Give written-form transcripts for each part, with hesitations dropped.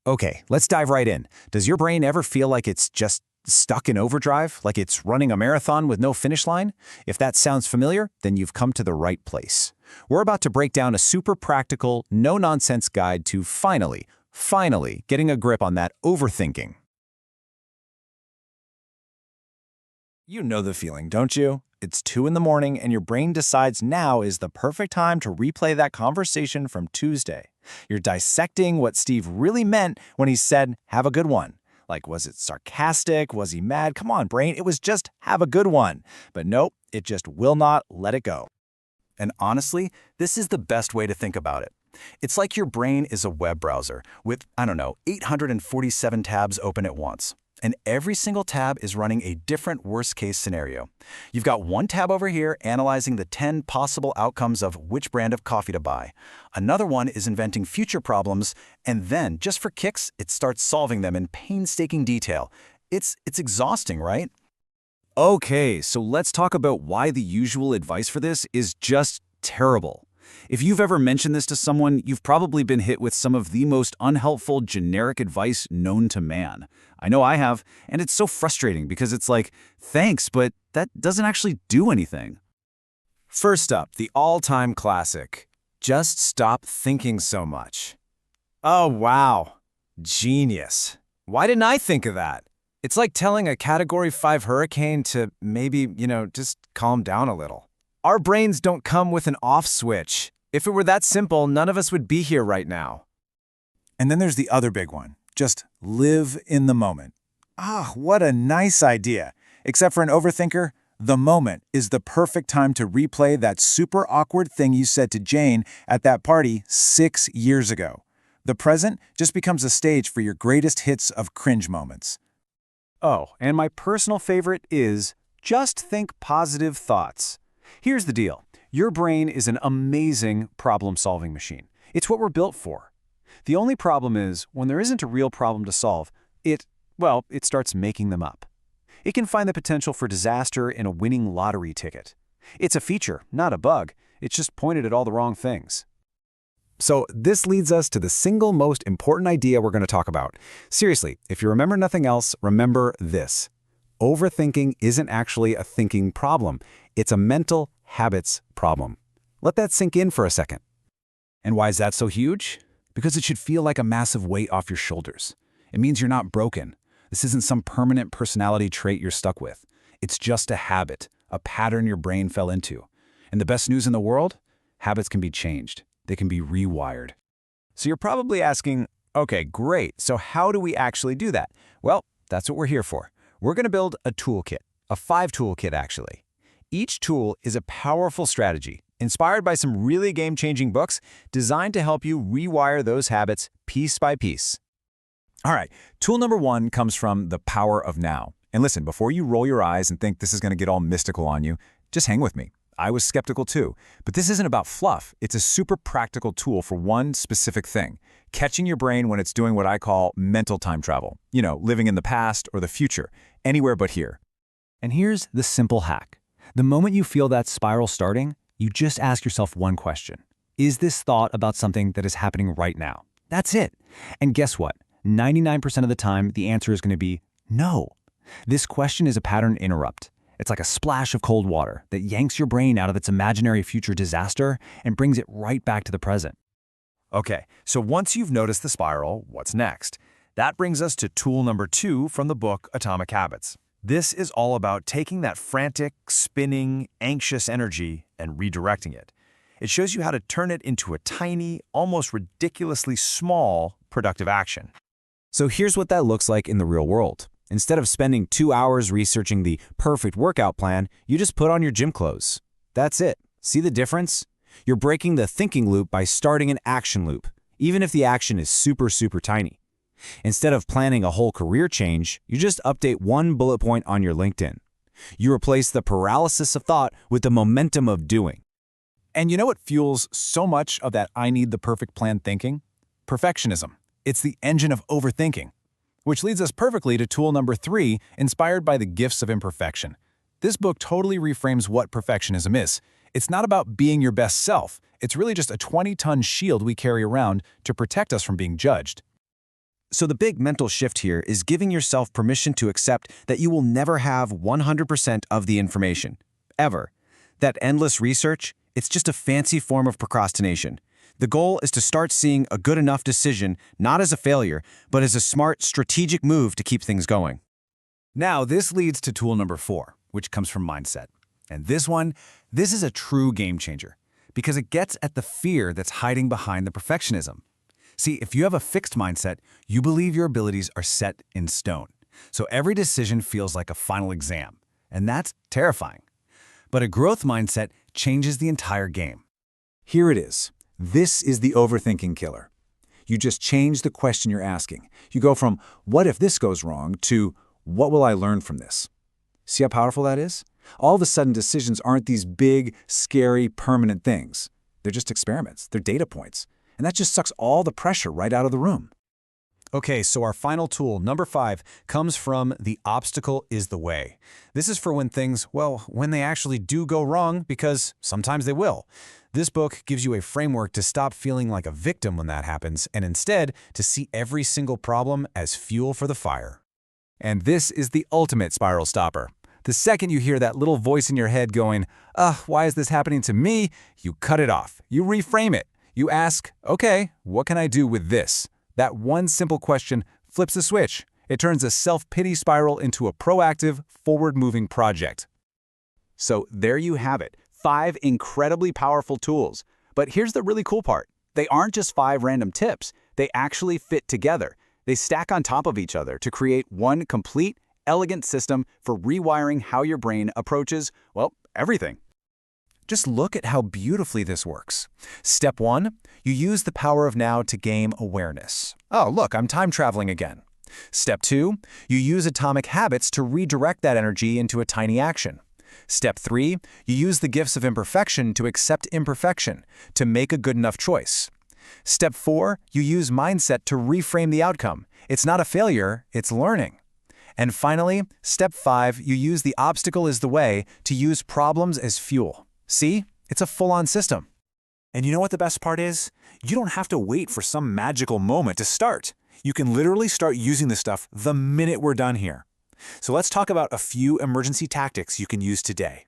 Okay, let's dive right in. Does your brain ever feel like it's just stuck in overdrive, like it's running a marathon with no finish line? If that sounds familiar, then you've come to the right place. We're about to break down a super practical, no-nonsense guide to finally getting a grip on that overthinking. You know the feeling, don't you? It's 2 in the morning and your brain decides now is the perfect time to replay that conversation from Tuesday. You're dissecting what Steve really meant when he said, have a good one. Like, was it sarcastic? Was he mad? Come on, brain, it was just have a good one. But nope, it just will not let it go. And honestly, this is the best way to think about it. It's like your brain is a web browser with, 847 tabs open at once. And every single tab is running a different worst-case scenario. You've got one tab over here analyzing the 10 possible outcomes of which brand of coffee to buy. Another one is inventing future problems, and then, just for kicks, it starts solving them in painstaking detail. It's exhausting, right? Okay, so let's talk about why the usual advice for this is just terrible. If you've ever mentioned this to someone, you've probably been hit with some of the most unhelpful generic advice known to man. I know I have, and it's so frustrating because it's like, thanks, but that doesn't actually do anything. First up, the all-time classic. Just stop thinking so much. Oh, wow. Genius. Why didn't I think of that? It's like telling a Category 5 hurricane to maybe, just calm down a little. Our brains don't come with an off switch. If it were that simple, none of us would be here right now. And then there's the other big one. Just live in the moment. Ah, what a nice idea. Except for an overthinker, the moment is the perfect time to replay that super awkward thing you said to Jane at that party 6 years ago. The present just becomes a stage for your greatest hits of cringe moments. Oh, and my personal favorite is just think positive thoughts. Here's the deal. Your brain is an amazing problem-solving machine. It's what we're built for. The only problem is, when there isn't a real problem to solve, it starts making them up. It can find the potential for disaster in a winning lottery ticket. It's a feature, not a bug. It's just pointed at all the wrong things. So this leads us to the single most important idea we're going to talk about. Seriously, if you remember nothing else, remember this. Overthinking isn't actually a thinking problem. It's a mental habits problem. Let that sink in for a second. And why is that so huge? Because it should feel like a massive weight off your shoulders. It means you're not broken. This isn't some permanent personality trait you're stuck with. It's just a habit, a pattern your brain fell into. And the best news in the world? Habits can be changed. They can be rewired. So you're probably asking, okay, great, so how do we actually do that? Well, that's what we're here for. We're going to build a toolkit, a 5-tool kit actually. Each tool is a powerful strategy, inspired by some really game-changing books designed to help you rewire those habits piece by piece. All right, tool number 1 comes from the power of now. And listen, before you roll your eyes and think this is going to get all mystical on you, just hang with me. I was skeptical too, but this isn't about fluff. It's a super practical tool for one specific thing, catching your brain when it's doing what I call mental time travel. Living in the past or the future, anywhere but here. And here's the simple hack. The moment you feel that spiral starting, you just ask yourself one question. Is this thought about something that is happening right now? That's it. And guess what? 99% of the time, the answer is going to be no. This question is a pattern interrupt. It's like a splash of cold water that yanks your brain out of its imaginary future disaster and brings it right back to the present. Okay, so once you've noticed the spiral, what's next? That brings us to tool number 2 from the book Atomic Habits. This is all about taking that frantic, spinning, anxious energy and redirecting it. It shows you how to turn it into a tiny, almost ridiculously small, productive action. So here's what that looks like in the real world. Instead of spending 2 hours researching the perfect workout plan, you just put on your gym clothes. That's it. See the difference? You're breaking the thinking loop by starting an action loop, even if the action is super, super tiny. Instead of planning a whole career change, you just update one bullet point on your LinkedIn. You replace the paralysis of thought with the momentum of doing. And you know what fuels so much of that I need the perfect plan thinking? Perfectionism. It's the engine of overthinking. Which leads us perfectly to tool number 3, inspired by the gifts of imperfection. This book totally reframes what perfectionism is. It's not about being your best self. It's really just a 20-ton shield we carry around to protect us from being judged. So the big mental shift here is giving yourself permission to accept that you will never have 100% of the information, ever. That endless research, it's just a fancy form of procrastination. The goal is to start seeing a good enough decision not as a failure, but as a smart, strategic move to keep things going. Now, this leads to tool number 4, which comes from mindset. And this is a true game changer, because it gets at the fear that's hiding behind the perfectionism. See, if you have a fixed mindset, you believe your abilities are set in stone. So every decision feels like a final exam, and that's terrifying. But a growth mindset changes the entire game. Here it is. This is the overthinking killer. You just change the question you're asking. You go from, what if this goes wrong, to, what will I learn from this? See how powerful that is? All of a sudden, decisions aren't these big, scary, permanent things. They're just experiments. They're data points. And that just sucks all the pressure right out of the room. Okay, so our final tool, number 5, comes from the obstacle is the way. This is for when things, when they actually do go wrong, because sometimes they will. This book gives you a framework to stop feeling like a victim when that happens, and instead to see every single problem as fuel for the fire. And this is the ultimate spiral stopper. The second you hear that little voice in your head going, why is this happening to me? You cut it off. You reframe it. You ask, okay, what can I do with this? That one simple question flips a switch. It turns a self-pity spiral into a proactive, forward-moving project. So there you have it, 5 incredibly powerful tools. But here's the really cool part. They aren't just 5 random tips. They actually fit together. They stack on top of each other to create one complete, elegant system for rewiring how your brain approaches, everything. Just look at how beautifully this works. Step 1, you use the power of now to gain awareness. Oh, look, I'm time traveling again. Step 2, you use atomic habits to redirect that energy into a tiny action. Step 3, you use the gifts of imperfection to accept imperfection, to make a good enough choice. Step 4, you use mindset to reframe the outcome. It's not a failure, it's learning. And finally, step 5, you use the obstacle is the way to use problems as fuel. See? It's a full-on system. And you know what the best part is? You don't have to wait for some magical moment to start. You can literally start using this stuff the minute we're done here. So let's talk about a few emergency tactics you can use today.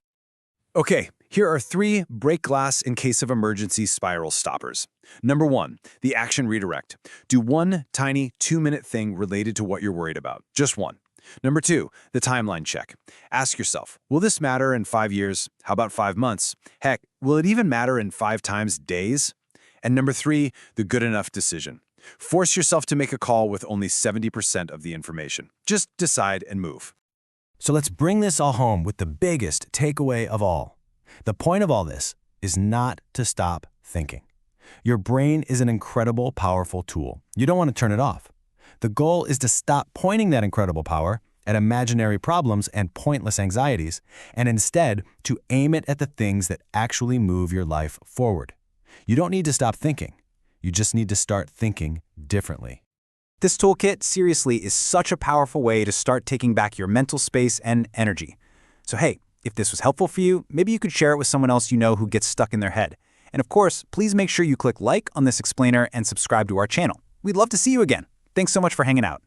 Okay, here are 3 break glass in case of emergency spiral stoppers. Number 1, the action redirect. Do one tiny 2-minute thing related to what you're worried about. Just one. Number 2, the timeline check. Ask yourself, will this matter in 5 years? How about 5 months? Heck, will it even matter in 5 times days? And number 3, the good enough decision. Force yourself to make a call with only 70% of the information. Just decide and move. So let's bring this all home with the biggest takeaway of all. The point of all this is not to stop thinking. Your brain is an incredible, powerful tool. You don't want to turn it off. The goal is to stop pointing that incredible power at imaginary problems and pointless anxieties, and instead to aim it at the things that actually move your life forward. You don't need to stop thinking. You just need to start thinking differently. This toolkit, seriously, is such a powerful way to start taking back your mental space and energy. So hey, if this was helpful for you, maybe you could share it with someone else you know who gets stuck in their head. And of course, please make sure you click like on this explainer and subscribe to our channel. We'd love to see you again. Thanks so much for hanging out.